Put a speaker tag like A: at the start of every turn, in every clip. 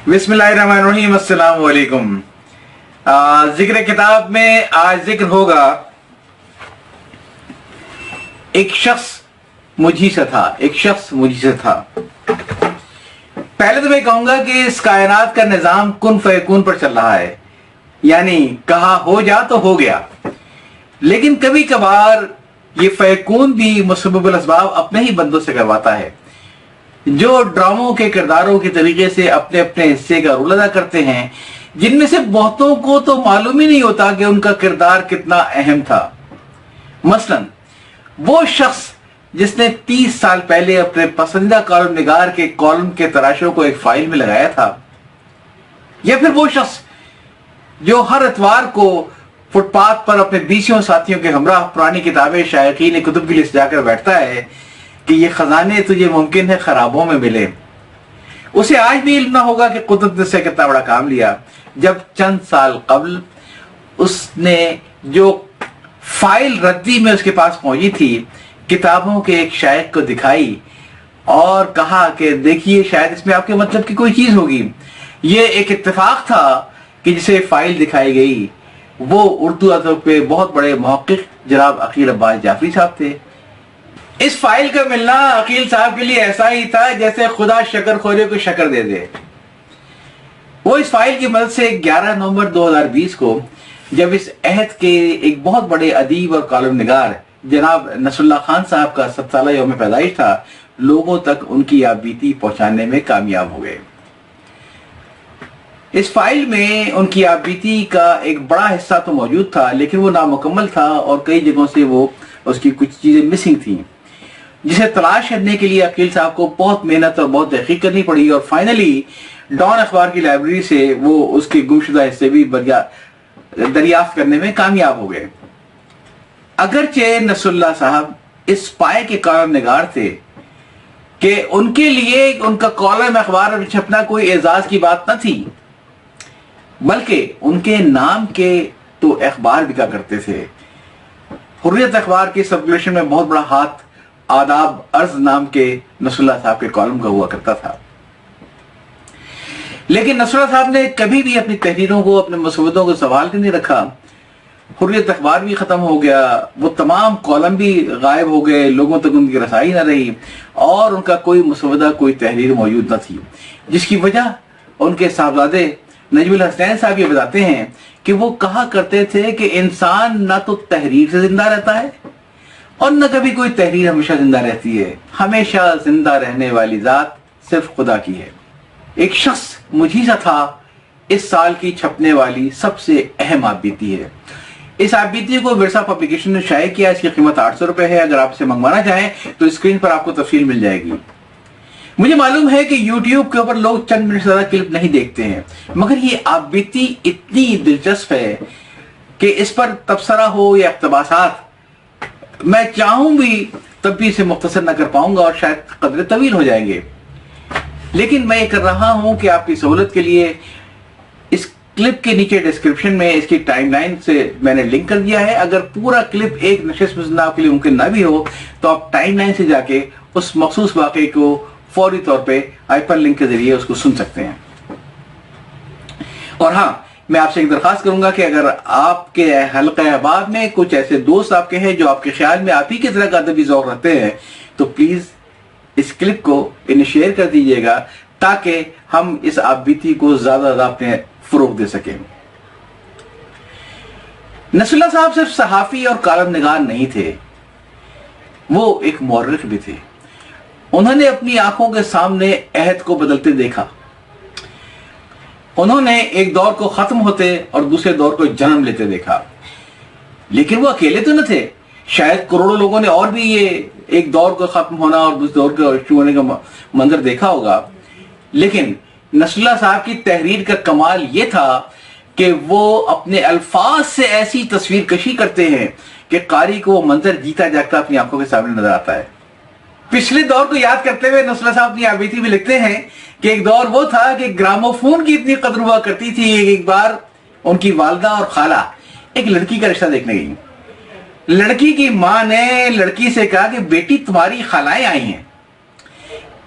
A: बिस्मिल्लाहिर्रहमानिर्रहीम, अस्सलाम वालेकुम। जिक्र किताब में आज जिक्र होगा एक शख्स मुझी से था। पहले तो मैं कहूंगा कि इस कायनात का निजाम कुन फयकून पर चल रहा है, यानी कहा हो जा तो हो गया। लेकिन कभी कभार ये फयकून भी मुसब्बिबुल असबाब अपने ही बंदों से करवाता है, जो ड्रामों के किरदारों के तरीके से अपने अपने हिस्से का रोल अदा करते हैं, जिनमें से बहुतों को तो मालूम ही नहीं होता कि उनका किरदार कितना अहम था। मसलन वो शख्स जिसने 30 साल पहले अपने पसंदीदा कॉलम निगार के कॉलम के तराशों को एक फाइल में लगाया था, या फिर वो शख्स जो हर इतवार को फुटपाथ पर अपने 20 साथियों के हमराह पुरानी किताबें शायकीन कुतुब की लिस्ट जाकर बैठता है कि ये खजाने तुझे मुमकिन है खराबों में मिले। उसे आज भी इल्म ना होगा कि कुतुब ने से कितना बड़ा काम लिया जब चंद साल कबल उसने जो फाइल रद्दी में उसके पास पहुंची थी किताबों के एक शायक को दिखाई और कहा कि देखिए शायद इसमें आपके मतलब की कोई चीज होगी। ये एक इत्तेफाक था कि जिसे फाइल दिखाई गई वो उर्दू अदब के बहुत बड़े मुहक्किक जनाब अकील अब्बास जाफरी साहब थे। इस फाइल का मिलना अकील साहब के लिए ऐसा ही था जैसे खुदा शक्करखोरे को शक्कर दे दे। वो इस फाइल की मदद से 11 नवंबर 2020 को, जब इस अहद के एक बहुत बड़े अदीब और कॉलम निगार जनाब नसरुल्लाह खान साहब का 7 साला यौम पैदाइश था, लोगों तक उनकी यादबीती पहुंचाने में कामयाब हो गए। इस फाइल में उनकी यादबीती का एक बड़ा हिस्सा तो मौजूद था, लेकिन वो नामुकम्मल था और कई जगहों से वो उसकी कुछ चीजें मिसिंग थी, जिसे तलाश करने के लिए अकील साहब को बहुत मेहनत और बहुत तहकीक करनी पड़ी और फाइनली डॉन अखबार की लाइब्रेरी से वो उसके गुमशुदा हिस्से भी दरियाफ्त करने में कामयाब हो गए। अगरचे नसरुल्लाह साहब इस पाए के कॉलम निगार थे कि उनके लिए उनका कॉलम अखबार में छपना कोई एजाज की बात न थी, बल्कि उनके नाम के तो अखबार बिका करते थे। हुर्रियत अखबार के सर्कुलेशन में बहुत बड़ा हाथ आदाब अर्ज नाम के नसरुल्लाह साहब के कॉलम का हुआ करता था। लेकिन नसरुल्लाह साहब ने कभी भी अपनी तहरीरों को, अपने मसौदों को संभाल के नहीं रखा। हुर्रियत अखबार भी खत्म हो गया, वो तमाम कॉलम भी गायब हो गए, लोगों तक उनकी रसाई न रही और उनका कोई मसौदा, कोई तहरीर मौजूद न थी, जिसकी वजह उनके साहबजादे नजमुल हसनैन साहब ये बताते हैं कि वो कहा करते थे कि इंसान ना तो तहरीर से जिंदा रहता है और न कभी कोई तहरीर हमेशा जिंदा रहती है। हमेशा जिंदा रहने वाली जात सिर्फ खुदा की है। एक शख्स मुझी सा था इस साल की छपने वाली सबसे अहम आपबीती है। इस आपबीती को विरसा पब्लिकेशन ने शाये किया। इसकी कीमत 800 रुपए है। अगर आप इसे मंगवाना चाहें तो स्क्रीन पर आपको तफसील मिल जाएगी। मुझे मालूम है कि YouTube के ऊपर लोग चंद मिनट से ज्यादा क्लिप नहीं देखते हैं, मगर ये आपबीती इतनी दिलचस्प है कि इस पर तबसरा हो या इक़्तिबासात मैं चाहूं भी तब भी इसे मुख्तसर न कर पाऊंगा और शायद कदरे तवील हो जाएंगे। लेकिन मैं ये कर रहा हूं कि आपकी सहूलत के लिए इस क्लिप के नीचे डिस्क्रिप्शन में इसकी टाइमलाइन से मैंने लिंक कर दिया है। अगर पूरा क्लिप एक नशिस्त में सुनना आपके लिए मुमकिन ना भी हो तो आप टाइमलाइन से जाके उस मखसूस वाक़े को फौरी तौर पे हाइपर लिंक के जरिए उसको सुन सकते हैं। और हाँ, मैं आपसे एक दरखास्त करूंगा कि अगर आपके हल्क़े अहबाब में कुछ ऐसे दोस्त आपके हैं जो आपके ख्याल में आप ही की तरह का अदबी ज़ौक़ रखते हैं तो प्लीज इस क्लिप को इन्हें शेयर कर दीजिएगा ताकि हम इस आपबीती को ज्यादा अपने फरोग दे सकें। नसरुल्लाह साहब सिर्फ सहाफी और कॉलम निगार नहीं थे, वो एक मौर्रिख भी थे। उन्होंने अपनी आंखों के सामने अहद को बदलते देखा। उन्होंने एक दौर को खत्म होते और दूसरे दौर को जन्म लेते देखा। लेकिन वो अकेले तो न थे, शायद करोड़ों लोगों ने और भी ये एक दौर को खत्म होना और दूसरे दौर के शुरू होने का मंजर देखा होगा। लेकिन नसरुल्लाह साहब की तहरीर का कमाल ये था कि वो अपने अल्फाज से ऐसी तस्वीर कशी करते हैं कि कारी को वो मंजर जीता जागता अपनी आंखों के सामने नजर आता है। पिछले दौर को याद करते हुए नसरुल्लाह साहब अपनी आपबीती में लिखते हैं कि एक दौर वो था कि ग्रामोफोन की इतनी कदर हुआ करती थी। एक बार उनकी वालदा और खाला एक लड़की का रिश्ता देखने गई। लड़की की मां ने लड़की से कहा कि बेटी तुम्हारी खालाएं आई हैं।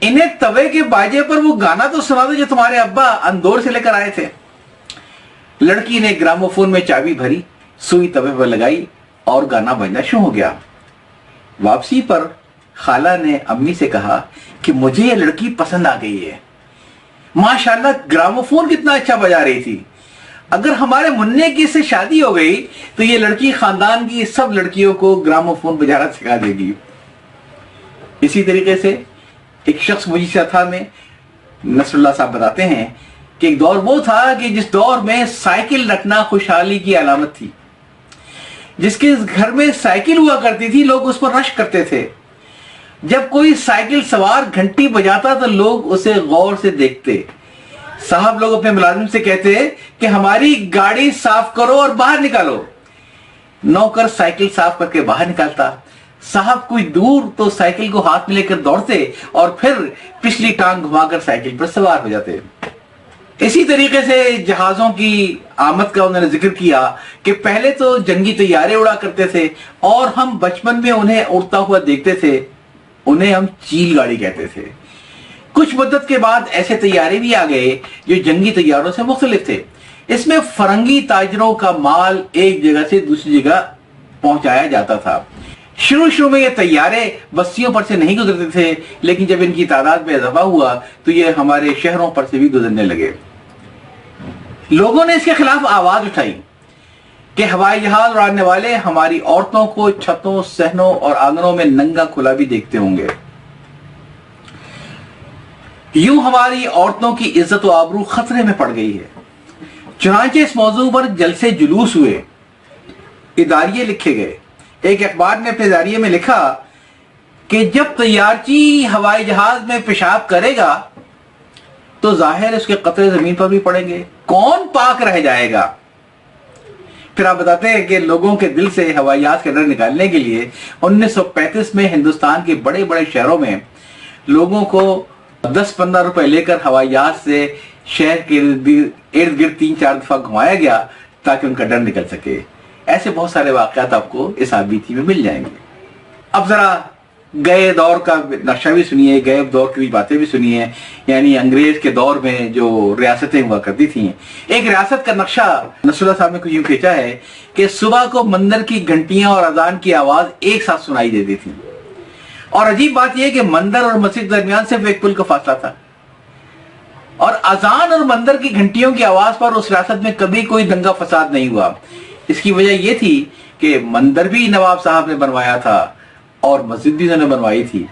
A: انہیں توے کے باجے پر وہ گانا تو سنا دو جو تمہارے ابا اندور سے لے کر آئے تھے۔ لڑکی نے گراموفون میں چابی بھری، سوئی توے پر لگائی اور گانا بجنا شروع ہو گیا۔ واپسی پر خالہ نے امی سے کہا کہ مجھے یہ لڑکی پسند آ گئی ہے، ماشاءاللہ گراموفون کتنا اچھا بجا رہی تھی، اگر ہمارے منع کی سے شادی ہو گئی تو یہ لڑکی خاندان کی سب لڑکیوں کو گراموفون بجانا سکھا دے گی۔ اسی طریقے سے ایک شخص مجھے تھا میں نصر اللہ صاحب بتاتے ہیں کہ ایک دور وہ تھا کہ جس دور میں سائیکل رکھنا خوشحالی کی علامت تھی، جس کے گھر میں سائیکل ہوا کرتی تھی لوگ اس پر رش کرتے تھے۔ جب کوئی سائیکل سوار گھنٹی بجاتا تو لوگ اسے غور سے دیکھتے۔ صاحب لوگ اپنے ملازم سے کہتے کہ ہماری گاڑی صاف کرو اور باہر نکالو۔ نوکر سائیکل صاف کر کے باہر نکالتا، صاحب کوئی دور تو سائیکل کو ہاتھ میں لے کر دوڑتے اور پھر پچھلی ٹانگ گھما کر سائیکل پر سوار ہو جاتے۔ اسی طریقے سے جہازوں کی آمد کا انہوں نے ذکر کیا کہ پہلے تو جنگی طیارے اڑا کرتے تھے اور ہم بچپن میں انہیں اڑتا ہوا دیکھتے تھے، انہیں ہم چیل گاڑی کہتے تھے۔ کچھ مدت کے بعد ایسے طیارے بھی آ گئے جو جنگی طیاروں سے مختلف تھے، اس میں فرنگی تاجروں کا مال ایک جگہ سے دوسری جگہ پہنچایا جاتا تھا۔ شروع میں یہ طیارے بستیوں پر سے نہیں گزرتے تھے، لیکن جب ان کی تعداد میں اضافہ ہوا تو یہ ہمارے شہروں پر سے بھی گزرنے لگے۔ لوگوں نے اس کے خلاف آواز اٹھائی کہ ہوائی جہاز اڑانے والے ہماری عورتوں کو چھتوں، صحنوں اور آنگنوں میں ننگا کھلا بھی دیکھتے ہوں گے۔ یوں ہماری عورتوں کی عزت و آبرو خطرے میں پڑ گئی ہے۔ چنانچہ اس موضوع پر جلسے جلوس ہوئے، اداریے لکھے گئے۔ ایک اخبار نے اپنے اداریے میں لکھا کہ جب طیارچی ہوائی جہاز میں پیشاب کرے گا تو ظاہر اس کے قطرے زمین پر بھی پڑیں گے، کون پاک رہ جائے گا؟ پھر آپ بتاتے ہیں کہ لوگوں کے دل سے ہوائی جہاز کا ڈر نکالنے کے لیے 1935 میں ہندوستان کے بڑے بڑے شہروں میں لوگوں کو 10-15 روپے لے کر ہوائی جہاز سے شہر کے ارد گرد 3-4 دفعہ گھمایا گیا تاکہ ان کا ڈر نکل سکے۔ ایسے بہت سارے واقعات آپ کو اس آبیتی میں مل جائیں گے۔ اب ذرا گئے دور کا نقشہ بھی سنیے، گئے دور کی باتیں بھی سنیے، یعنی انگریز کے دور میں جو ریاستیں ہوا کرتی تھیں۔ ایک ریاست کا نقشہ نصر اللہ صاحب نے کچھ یوں کھینچا ہے کہ صبح کو مندر کی گھنٹیاں اور اذان کی آواز ایک ساتھ سنائی دیتی تھی، اور عجیب بات یہ کہ مندر اور مسجد کے درمیان صرف ایک پل کا فاصلہ تھا، اور اذان اور مندر کی گھنٹیوں کی آواز پر اس ریاست میں کبھی کوئی دنگا فساد نہیں ہوا۔ اس کی وجہ یہ تھی کہ مندر بھی نواب صاحب نے بنوایا تھا اور مسجد بھی انہوں نے بنوائی تھی۔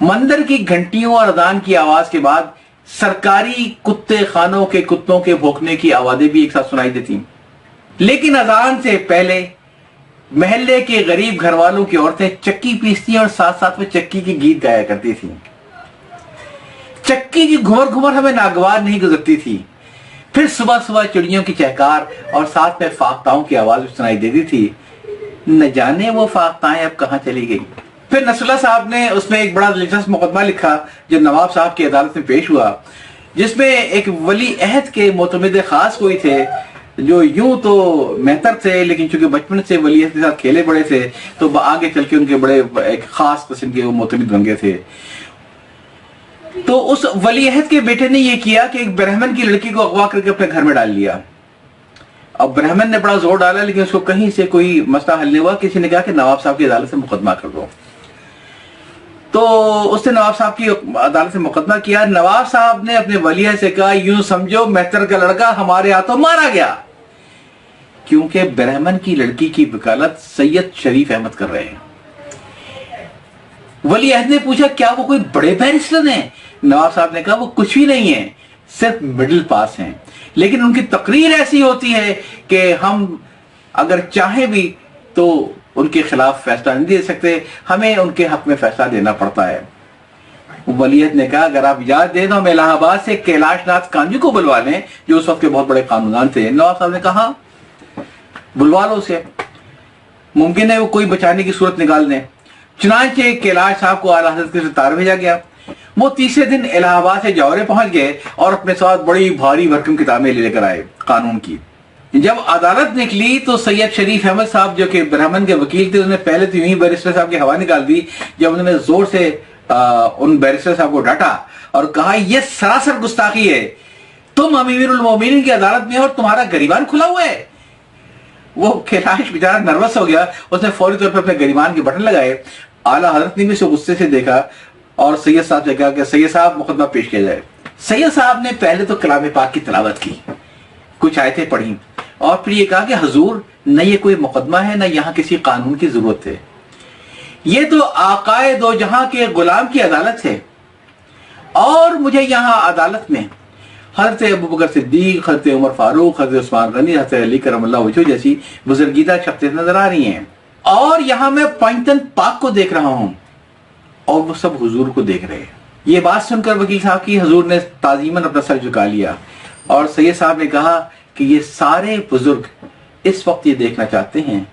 A: مندر کی گھنٹیوں اور اذان کی آواز کے بعد سرکاری کتے خانوں کے کتوں کے بھونکنے کی آوازیں بھی ایک ساتھ سنائی دیتی، لیکن اذان سے پہلے محلے کے غریب گھر والوں کی عورتیں چکی پیستی اور ساتھ ساتھ میں چکی کے گیت گایا کرتی تھیں۔ چکی کی گھمر گھمر ہمیں ناگوار نہیں گزرتی تھی۔ پھر صبح صبح چڑیوں کی چہکار اور ساتھ میں فاختاؤں کی آواز بھی سنائی دیتی تھی، نہ جانے وہ فاختائیں اب کہاں چلی گئی۔ پھر نصر اللہ صاحب نے اس میں ایک بڑا دلچسپ مقدمہ لکھا جو نواب صاحب کی عدالت میں پیش ہوا، جس میں ایک ولی عہد کے معتمد خاص کوئی تھے جو یوں تو مہتر تھے، لیکن چونکہ بچپن سے ولی عہد کے ساتھ کھیلے بڑے تھے تو آگے چل کے ان کے بڑے ایک خاص قسم کے وہ معتمد بن گئے تھے۔ تو اس ولی عہد کے بیٹے نے یہ کیا کہ ایک برہمن کی لڑکی کو اغوا کر کے اپنے گھر میں ڈال لیا۔ اب برہمن نے بڑا زور ڈالا لیکن اس کو کہیں سے کوئی مسئلہ حل نہیں ہوا۔ کسی نے کہا کہ نواب صاحب کی عدالت سے مقدمہ کر دو، تو اس نے نواب صاحب کی عدالت سے مقدمہ کیا۔ نواب صاحب نے اپنے ولی عہد سے کہا یوں سمجھو مہتر کا لڑکا ہمارے ہاتھوں مارا گیا، کیونکہ برہمن کی لڑکی کی وکالت سید شریف احمد کر رہے ہیں۔ ولی عہد نے پوچھا کیا وہ کوئی بڑے بیرسٹر ہیں؟ نواب صاحب نے کہا وہ کچھ بھی نہیں ہیں، صرف مڈل پاس ہیں، لیکن ان کی تقریر ایسی ہوتی ہے کہ ہم اگر چاہیں بھی تو ان کے خلاف فیصلہ نہیں دے سکتے، ہمیں ان کے حق میں فیصلہ دینا پڑتا ہے۔ ولی عہد نے کہا اگر آپ اجازت دیں تو ہم الہ آباد سے کیلاش ناتھ کانجو کو بلوا لیں جو اس وقت کے بہت بڑے قانون تھے۔ نواب صاحب نے کہا بلوا لو اسے، ممکن ہے وہ کوئی بچانے کی صورت نکال دیں۔ چنانچہ کیلاش صاحب کو اعلیٰ حضرت کے ستار بھیجا گیا۔ وہ تیسرے دن الہ آباد سے جوہرے پہنچ گئے اور اپنے ساتھ بڑی بھاری بھرکم کتابیں لے کر آئے قانون کی۔ جب عدالت نکلی تو سید شریف احمد صاحب جو کہ برہمن کے وکیل تھے، انہوں نے پہلے تو یوں ہی بیرسٹر صاحب کی ہوا نکال دی۔ جب انہوں نے زور سے उन बैरिस्टर साहब को डांटा और कहा यह सरासर गुस्ताखी है, तुम अमीरुल मोमिनीन की अदालत में हो और तुम्हारा गरिबान खुला हुआ है। वो कैलाश बेचारा नर्वस हो गया, उसने फौरी तौर पर अपने गरिबान के बटन लगाए। आला हजरत ने भी उसे गुस्से से देखा और सैयद साहब से कहा कि सैयद साहब मुकदमा पेश किया जाए। सैयद साहब ने पहले तो कलाम पाक की तिलावत की, कुछ आयतें पढ़ी और फिर ये कहा कि हुजूर न ये कोई मुकदमा है, न यहाँ किसी कानून की जरूरत है, ये तो आकाए दो जहां के गुलाम की अदालत है और मुझे यहाँ अदालत में हजरत अबू बकर सिद्दीक, हजरत उमर फारूक, हजरत उस्मान गनी, हजरत अली करमल्लाहु वजहू जैसी बुजुर्गीदा शख्सियत नजर आ रही हैं और यहाँ मैं पंचतन पाक को देख रहा हूँ और वो सब हुजूर को देख रहे हैं। ये बात सुनकर वकील साहब की हुजूर ने ताजीमन अपना सर झुका लिया और सैयद साहब ने कहा कि ये सारे बुजुर्ग इस वक्त ये देखना चाहते हैं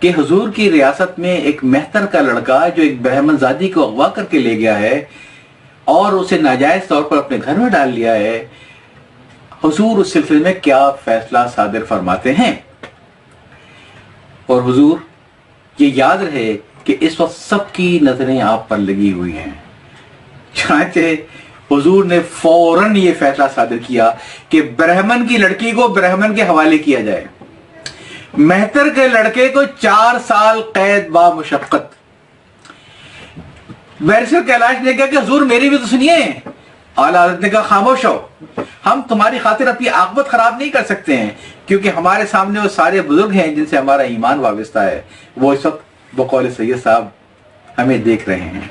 A: कि हुजूर की रियासत में एक मेहतर का लड़का जो एक ब्राह्मणजादी को अगवा करके ले गया है और उसे नाजायज तौर पर अपने घर में डाल लिया है, हुजूर उस सिलसिले में क्या फैसला सादिर फरमाते हैं। और हुजूर ये याद रहे कि इस वक्त सबकी नजरें आप पर लगी हुई हैं। चुनांचे हुजूर ने फौरन ये फैसला सादिर किया कि ब्राह्मण की लड़की को ब्राह्मण के हवाले किया जाए, मेहतर के लड़के को 4 साल कैद बा मुशक्कत। बैरिस्टर कैलाश ने कहा कि हुजूर मेरी भी तो सुनिए। आला हज़रत ने कहा खामोश हो, हम तुम्हारी खातिर अपनी आकबत खराब नहीं कर सकते हैं क्योंकि हमारे सामने वो सारे बुजुर्ग हैं जिनसे हमारा ईमान वाबस्ता है, वो इस वक्त बकौल सैयद साहब हमें देख रहे हैं।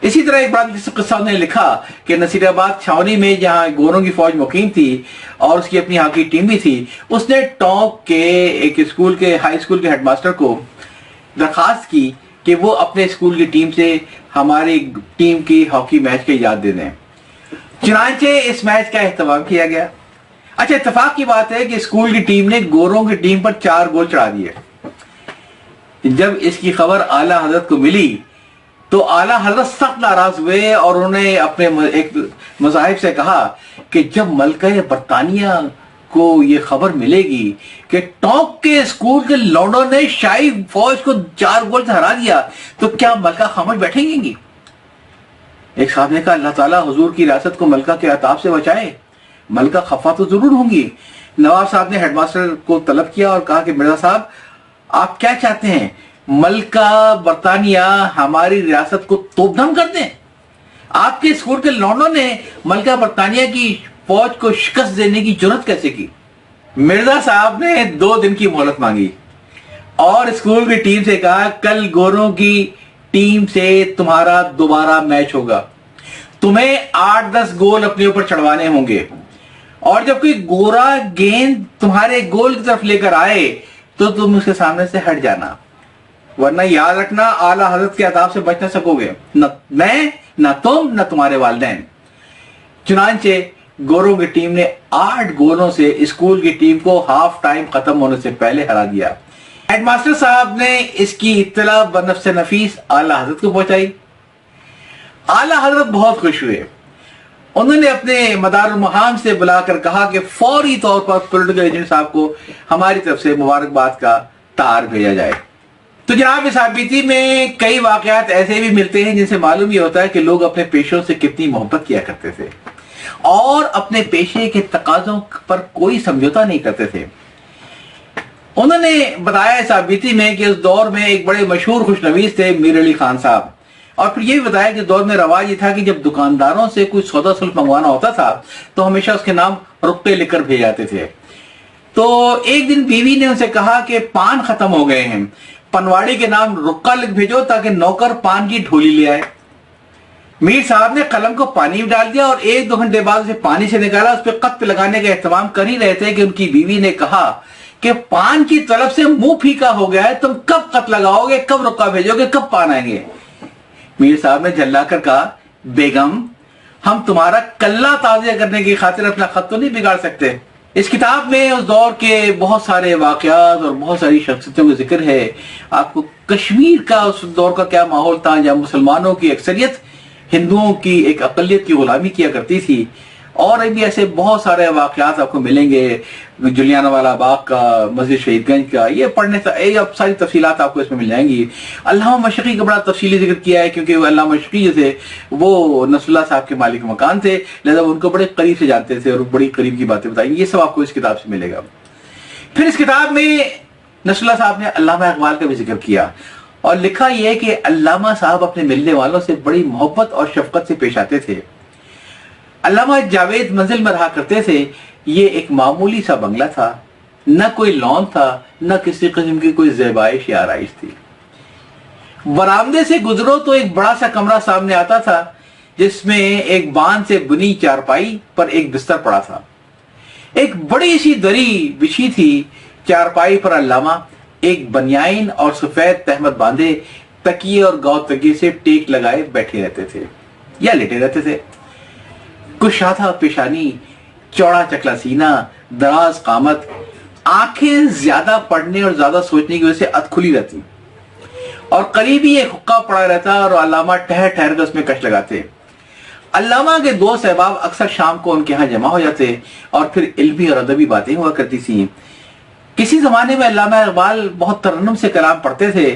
A: इसी तरह एक बात किस्सा ने लिखा कि नसीराबाद छावनी में जहां गोरों की फौज मुकीम थी और उसकी अपनी हॉकी टीम भी थी, उसने टोंक के एक स्कूल के हाई स्कूल के हेडमास्टर को दरखास्त की कि वो अपने स्कूल की टीम से हमारी टीम की हॉकी मैच की याद दे दें। चुनांचे इस मैच का एहतमाम किया गया। अच्छा, इत्तेफाक की बात है कि स्कूल की टीम ने गोरों की टीम पर 4 गोल चढ़ा दिए। जब इसकी खबर आला हजरत को मिली तो आला हजरत सख्त नाराज हुए और उन्होंने अपने एक मज़ाहिब से कहा कि जब मलका बरतानिया को ये खबर मिलेगी कि टोंक के स्कूल के लौंडों ने शाही फौज को 4 गोल से हरा दिया तो क्या मलका खामोश बैठेंगी। एक साहब ने कहा अल्लाह ताला हुजूर की रियासत को मलका के अताब से बचाए, मलका खफा तो जरूर होंगी। नवाब साहब ने हेडमास्टर को तलब किया और कहा कि मिर्जा साहब आप क्या चाहते हैं, मलका बरतानिया हमारी रियासत को तोपदम कर दें? आपके स्कूल के लौंडों ने मलका बरतानिया की फौज को शिकस्त देने की जुर्रत कैसे की? मिर्जा साहब ने 2 दिन की मोहलत मांगी और स्कूल की टीम से कहा कल गोरों की टीम से तुम्हारा दोबारा मैच होगा, तुम्हें 8-10 गोल अपने ऊपर चढ़वाने होंगे और जब कोई गोरा गेंद तुम्हारे गोल की तरफ लेकर आए तो तुम उसके सामने से हट जाना, वरना याद रखना आला हजरत के अताब से बच न सकोगे, न मैं, न तुम, न तुम्हारे वालिदैन। चुनांचे गोरों की टीम ने 8 गोलों से स्कूल की टीम को हाफ टाइम खत्म होने से पहले हरा दिया। हेडमास्टर साहब ने इसकी इत्तला बनफ्स नफीस आला हजरत को पहुंचाई। आला हजरत बहुत खुश हुए। उन्होंने अपने मदारुल मुहाम से बुलाकर कहा कि फौरी तौर पर पॉलिटिकल एजेंट साहब को हमारी तरफ से मुबारकबाद का तार भेजा जाए। तो जनाब इस बीती में कई वाकयात ऐसे भी मिलते हैं जिनसे मालूम ये होता है कि लोग अपने पेशों से कितनी मोहब्बत किया करते थे और अपने पेशे के तकाजों पर कोई समझौता नहीं करते थे। उन्होंने बताया इस बीती में कि उस दौर में एक बड़े मशहूर खुशनवीस थे मीर अली खान साहब, और फिर ये भी बताया कि दौर में रवाज ये था कि जब दुकानदारों से कोई सौदा सुल्फ मंगवाना होता था तो हमेशा उसके नाम रुपये लिखकर भेज जाते थे। तो एक दिन बीवी ने उनसे कहा कि पान खत्म हो गए हैं, पनवाड़ी के नाम रुक्का लिख भेजो ताकि नौकर पान की ढोली ले आए। मीर साहब ने कलम को पानी में डाल दिया और 1-2 घंटे बाद उसे पानी से निकाला। उस पर खत लगाने का एहतमाम कर ही रहे थे कि उनकी बीवी ने कहा कि पान की तलब से मुंह फीका हो गया है, तुम कब खत लगाओगे, कब रुक्का भेजोगे, कब पान आएंगे। मीर साहब ने झल्लाकर कहा बेगम हम तुम्हारा कल्ला ताज़िया करने की खातिर अपना खत तो नहीं बिगाड़ सकते। इस किताब में उस दौर के बहुत सारे वाकयात और बहुत सारी शख्सियतों का जिक्र है। आपको कश्मीर का उस दौर का क्या माहौल था जहां मुसलमानों की अक्सरियत हिंदुओं की एक अकलियत की गुलामी किया करती थी, اور بھی ایسے بہت سارے واقعات آپ کو ملیں گے، جلیانہ والا باغ کا، مسجد شہید گنج کا، یہ پڑھنے سے اب ساری تفصیلات آپ کو اس میں مل جائیں گی۔ علامہ مشرقی کا بڑا تفصیلی ذکر کیا ہے، کیونکہ وہ علامہ مشرقی جو تھے وہ نصر اللہ صاحب کے مالک مکان تھے، لہذا وہ ان کو بڑے قریب سے جانتے تھے اور بڑی قریب کی باتیں بتائیں گے، یہ سب آپ کو اس کتاب سے ملے گا۔ پھر اس کتاب میں نصر اللہ صاحب نے علامہ اقبال کا بھی ذکر کیا، اور لکھا یہ ہے کہ علامہ صاحب اپنے ملنے والوں سے بڑی محبت اور شفقت سے پیش آتے تھے۔ علامہ جاوید منزل میں رہا کرتے تھے، یہ ایک معمولی سا بنگلہ تھا، نہ کوئی لان تھا، نہ کسی قسم کی کوئی زیبائش یا آرائش تھی۔ برآمدے سے گزرو تو ایک بڑا سا کمرہ سامنے آتا تھا، جس میں ایک باندھ سے بنی چارپائی پر ایک بستر پڑا تھا، ایک بڑی سی دری بچھی تھی، چارپائی پر علامہ ایک بنیائن اور سفید تہمت باندھے تکیے اور گاؤ تکیے سے ٹیک لگائے بیٹھے رہتے تھے یا لیٹے رہتے تھے۔ کشادہ پیشانی، چوڑا چکلا سینہ، دراز قامت، آنکھیں زیادہ پڑھنے اور زیادہ سوچنے کی وجہ سے ادھ کھلی رہتی، اور قریبی ایک حقہ پڑا رہتا اور علامہ ٹھہر ٹھہر کر اس میں کش لگاتے۔ علامہ کے دوست احباب اکثر شام کو ان کے ہاں جمع ہو جاتے اور پھر علمی اور ادبی باتیں ہوا کرتی تھیں۔ کسی زمانے میں علامہ اقبال بہت ترنم سے کلام پڑھتے تھے،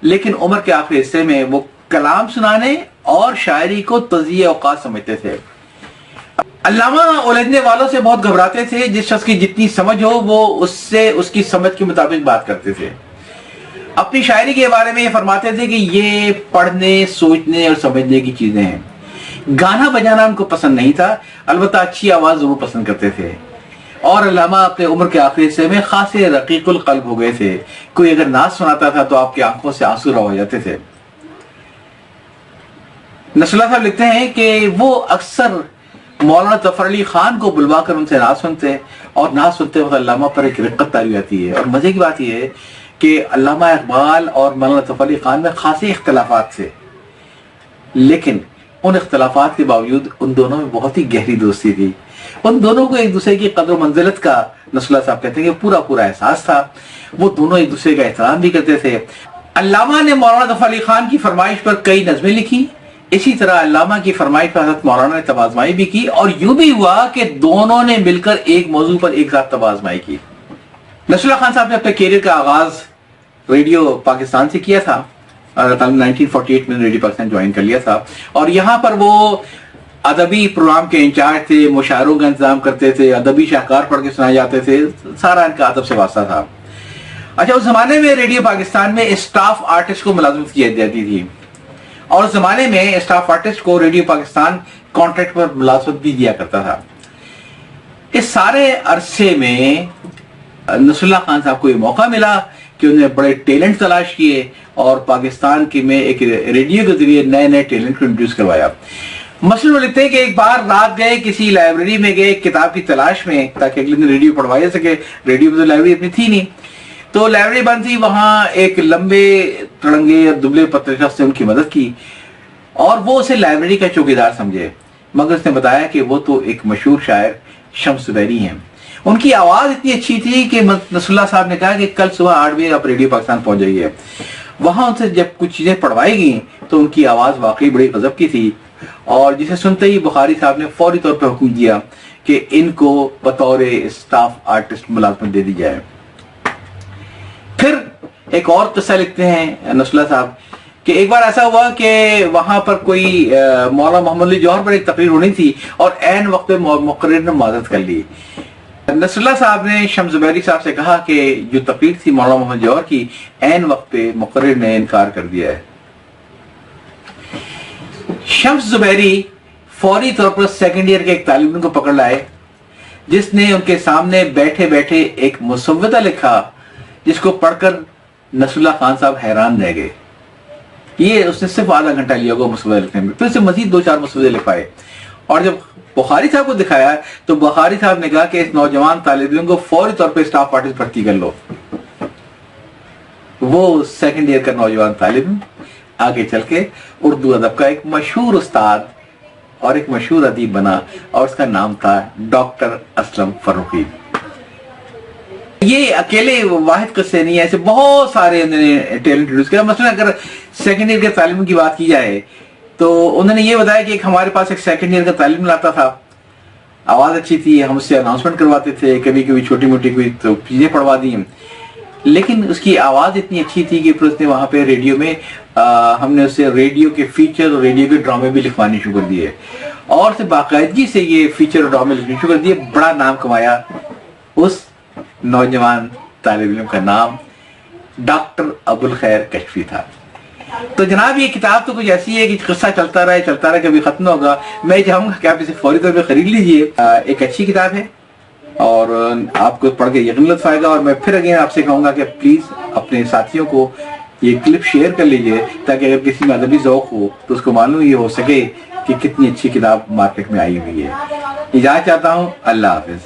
A: لیکن عمر کے آخری حصے میں وہ کلام سنانے اور شاعری کو تضییع اوقات سمجھتے تھے۔ علامہ الجھنے والوں سے بہت گھبراتے تھے، جس شخص کی جتنی سمجھ ہو وہ اس سے اس کی سمجھ کے مطابق بات کرتے تھے۔ اپنی شاعری کے بارے میں یہ فرماتے تھے کہ یہ پڑھنے، سوچنے اور سمجھنے کی چیزیں ہیں۔ گانا بجانا ان کو پسند نہیں تھا، البتہ اچھی آواز ضرور پسند کرتے تھے، اور علامہ اپنے عمر کے آخری حصے میں خاصے رقیق القلب ہو گئے تھے۔ کوئی اگر نعت سناتا تھا تو آپ کی آنکھوں سے آنسو رواں ہو جاتے تھے۔ نصر اللہ صاحب لکھتے ہیں کہ وہ اکثر مولانا ظفر علی خان کو بلوا کر ان سے نعت سنتے، اور نعت سنتے وقت علامہ پر ایک رقت طاری آتی ہے۔ اور مزے کی بات یہ ہے کہ علامہ اقبال اور مولانا ظفر علی خان میں خاصے اختلافات تھے، لیکن ان اختلافات کے باوجود ان دونوں میں بہت ہی گہری دوستی تھی۔ ان دونوں کو ایک دوسرے کی قدر و منزلت کا، نصر اللہ صاحب کہتے ہیں کہ پورا پورا احساس تھا۔ وہ دونوں ایک دوسرے کا احترام بھی کرتے تھے۔ علامہ نے مولانا ظفر علی خان کی فرمائش پر کئی نظمیں لکھی، اسی طرح علامہ کی فرمائش پر حضرت مولانا نے طب آزمائی بھی کی، اور یوں بھی ہوا کہ دونوں نے مل کر ایک موضوع پر ایک ساتھ طب آزمائی کی۔ نصر اللہ خان صاحب نے اپنے کیریئر کا آغاز ریڈیو پاکستان سے کیا تھا، 1948 میں ریڈیو پاکستان جوائن کر لیا تھا، اور یہاں پر وہ ادبی پروگرام کے انچارج تھے، مشاعروں کا انتظام کرتے تھے، ادبی شاہکار پڑھ کے سنائے جاتے تھے، سارا ان کا ادب سے واسطہ تھا۔ اچھا، اس زمانے میں ریڈیو پاکستان میں اسٹاف آرٹسٹ کو ملازمت کی جاتی تھی، اور اس زمانے میں اسٹاف آرٹسٹ کو ریڈیو پاکستان کانٹریکٹ پر ملازمت بھی دیا کرتا تھا۔ اس سارے عرصے میں نصر اللہ خان صاحب کو یہ موقع ملا کہ انہوں نے بڑے ٹیلنٹ تلاش کیے اور پاکستان کی میں ایک ریڈیو کے ذریعے نئے نئے ٹیلنٹ کو انٹروڈیوس کروایا۔ مثلاً وہ لکھتے ہیں کہ ایک بار رات گئے، کسی لائبریری میں گئے کتاب کی تلاش میں، تاکہ اگلے دن ریڈیو پڑھوا جا سکے۔ ریڈیو میں تو لائبریری اتنی تھی نہیں، تو لائبریری بند تھی، وہاں ایک لمبے تڑنگے اور دبلے پتلے شخص نے ان کی مدد کی، اور وہ اسے لائبریری کا چوکیدار سمجھے، مگر اس نے بتایا کہ وہ تو ایک مشہور شاعر شمس زبیری ہیں۔ ان کی آواز اتنی اچھی تھی کہ نصر اللہ صاحب نے کہا کہ کل صبح 8 بجے آپ ریڈیو پاکستان پہنچ جائیے۔ وہاں ان سے جب کچھ چیزیں پڑھوائی گئیں تو ان کی آواز واقعی بڑی غضب کی تھی، اور جسے سنتے ہی بخاری صاحب نے فوری طور پر حکم دیا کہ ان کو بطور اسٹاف آرٹسٹ ملازمت دے دی جائے۔ پھر ایک اور قصہ لکھتے ہیں نصر اللہ صاحب کہ ایک بار ایسا ہوا کہ وہاں پر کوئی مولانا محمد علی جوہر پر ایک تقریر ہونی تھی، اور عین وقت پہ مقرر نے معذرت کر لی۔ نصر اللہ صاحب نے شمس زبیری صاحب سے کہا کہ جو تقریر تھی مولانا محمد جوہر کی، عین وقت پہ مقرر نے انکار کر دیا ہے۔ شمس زبیری فوری طور پر سیکنڈ ایئر کے ایک طالب علم کو پکڑ لائے، جس نے ان کے سامنے بیٹھے بیٹھے ایک مسودہ لکھا، جس کو پڑھ کر نصر اللہ خان صاحب حیران رہ گئے۔ یہ اس نے صرف آدھا گھنٹہ لیا ہوگا مسودہ لکھنے میں، پھر اسے مزید 2-4 مسودے لکھوائے، اور جب بخاری صاحب کو دکھایا تو بخاری صاحب نے کہا کہ اس نوجوان طالب علم کو فوری طور پہ اسٹاف آرٹسٹ بھرتی کر لو۔ وہ سیکنڈ ایئر کا نوجوان طالب علم آگے چل کے اردو ادب کا ایک مشہور استاد اور ایک مشہور ادیب بنا، اور اس کا نام تھا ڈاکٹر اسلم فروخی۔ یہ اکیلے واحد قصے نہیں ہیں، ایسے بہت سارے انہوں نے ٹیلنٹ انٹروڈیوس کیا۔ مثلا اگر سیکنڈ ایئر کے طالب علم کی بات کی جائے تو انہوں نے یہ بتایا کہ ہمارے پاس ایک سیکنڈ ایئر کا طالب علم آتا تھا، आवाज़ अच्छी थी, हम उससे अनाउंसमेंट करवाते थे, कभी कभी छोटी मोटी कोई तो चीज़ें पढ़वा दी, लेकिन उसकी आवाज़ इतनी अच्छी थी कि फिर उसने वहाँ पे रेडियो में हमने उससे रेडियो के फीचर और रेडियो के ड्रामे भी लिखवाने शुरू कर दिए, और से बाकायदगी से ये फीचर और ड्रामे लिखने शुरू कर दिए। बड़ा नाम कमाया। उस नौजवान तालिब इल्म का नाम डॉक्टर अबुल खैर कशफी था। तो जनाब ये किताब तो कुछ ऐसी है कि किस्सा चलता रहे, कभी खत्म होगा। मैं चाहूंगा कि आप इसे फौरी तौर पर खरीद लीजिए। एक अच्छी किताब है और आपको पढ़ के यकीन लुत्फ आएगा। और मैं फिर अगेन आपसे कहूंगा कि प्लीज अपने साथियों को ये क्लिप शेयर कर लीजिए, ताकि अगर किसी में अदबी ज़ौक़ हो तो उसको मालूम ये हो सके कि कितनी अच्छी किताब मार्केट में आई हुई है। इजाज़त चाहता हूँ। अल्लाह हाफिज।